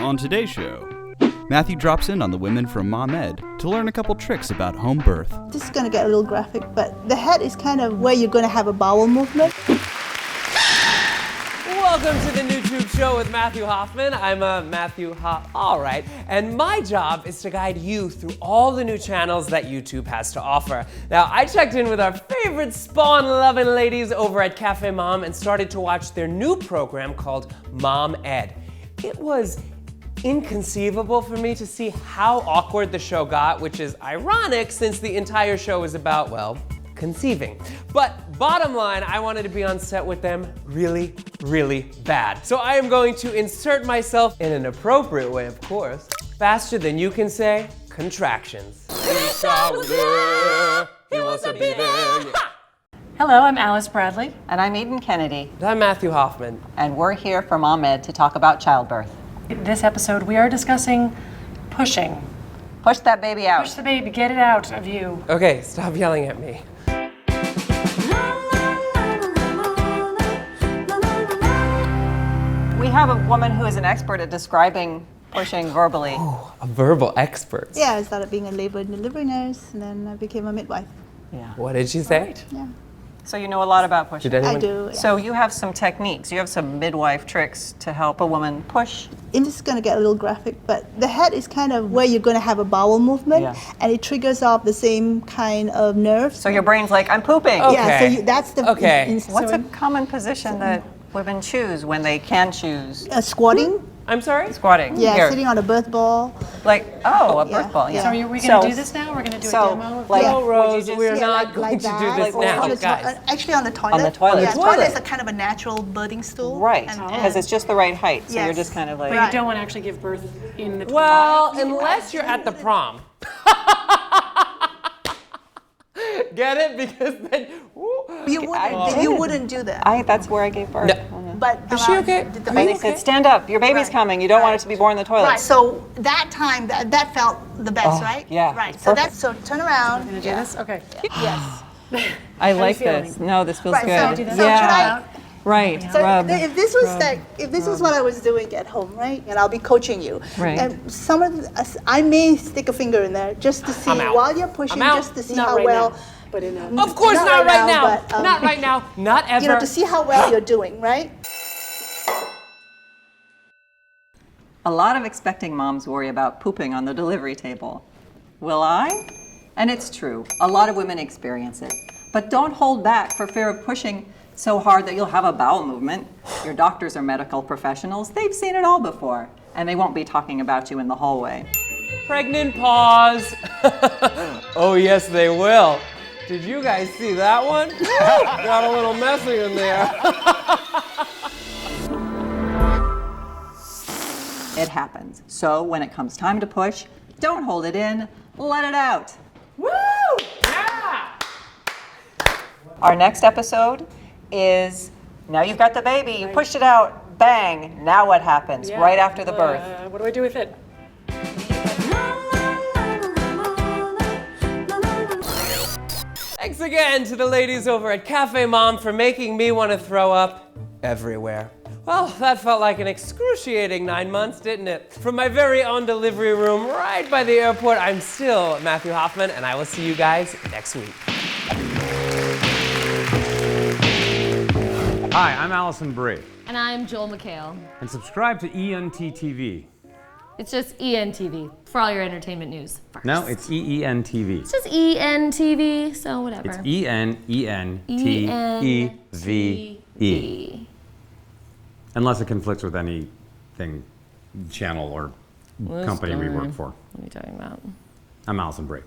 On today's show, Matthew drops in on the women from Mom Ed to learn a couple tricks about home birth. This is going to get a little graphic, but the head is kind of where you're going to have a bowel movement. Welcome to the new Tube Show with Matthew Hoffman. I'm Matthew all right. And my job is to guide you through all the new channels that YouTube has to offer. Now, I checked in with our favorite spawn-loving ladies over at CafeMom and started to watch their new program called Mom Ed. It was inconceivable for me to see how awkward the show got, which is ironic since the entire show is about, well, conceiving. But bottom line, I wanted to be on set with them really, really bad. So I am going to insert myself in an appropriate way, of course. Faster than you can say, contractions. He wants to be there. Hello, I'm Alice Bradley. And I'm Eden Kennedy. And I'm Matthew Hoffman. And we're here for Mom Ed to talk about childbirth. In this episode, we are discussing pushing. Push that baby out. Push the baby, get it out of you. Okay, stop yelling at me. We have a woman who is an expert at describing pushing verbally. Oh, a verbal expert. Yeah, I started being a labor and delivery nurse, and then I became a midwife. Yeah. What did she say? Yeah, So you know a lot about pushing. Did anyone? I do. Yeah. So you have some techniques. You have some midwife tricks to help a woman push. This is going to get a little graphic, but the head is kind of where you're going to have a bowel movement, and it triggers off the same kind of nerves. So your brain's like, I'm pooping. Oh. Yeah, so Okay. that's the. Okay. What's a common position that women choose when they can choose? Squatting? I'm sorry? Squatting. Yeah, Here. sitting on a birth ball. Like, oh, a Yeah, birth ball. yeah. Yeah. So are we going to do this now? We're going to do a demo? like, Yeah. No, would you Rose, just- we're Yeah, not going to do that, this or now, on the guys. actually on the toilet. On the toilet. Yeah, The toilet toilet. is a kind of a natural birthing stool. Right, And- because it's just the right height. So you're Yes. just kind of like. But you don't want to actually give birth in the toilet. Well, unless you're at the prom. Get it? Because then, you wouldn't do that. That's where I gave birth. But Is she okay? the And they said, stand up, your baby's Right. coming. You don't want it to be born in the toilet. Right. So that time, that felt the best, right? yeah, Right. it's So perfect. so turn around. Going to do this? Okay. Yes. I like feeling? this. No, this feels Right. good. So, that? so should Yeah. I? Right. So Rub. if this was what I was doing at home, right, and I'll be coaching you, Right. and some of I may stick a finger in there just to see I'm out. while you're pushing, I'm out. just to see Not how right well. now, but in a... of course not right now. but, Not right now. Not ever. You know, to see how well you're doing, right? A lot of expecting moms worry about pooping on the delivery table. Will I? And it's true. A lot of women experience it. But don't hold back for fear of pushing so hard that you'll have a bowel movement. Your doctors are medical professionals. They've seen it all before. And they won't be talking about you in the hallway. Pregnant pause. Oh, yes, they will. Did you guys see that one? Got a little messy in there. It happens. So when it comes time to push, don't hold it in, let it out. Woo! Yeah! Our next episode is, now you've got the baby, you pushed it out, bang, now what happens Yeah. right after the birth? What do I do with it? Thanks again to the ladies over at CafeMom for making me want to throw up everywhere. Well, that felt like an excruciating 9 months, didn't it? From my very own delivery room right by the airport, I'm still Matthew Hoffman, and I will see you guys next week. Hi, I'm Allison Brie, And I'm Joel McHale. and subscribe to ENT-TV. It's just ENTV for all your entertainment news. First. No, it's EEN-TV. It's just ENTV, so whatever. It's ENENTEVE. Unless it conflicts with anything, channel or company we work for. What are you talking about? I'm Allison Brie.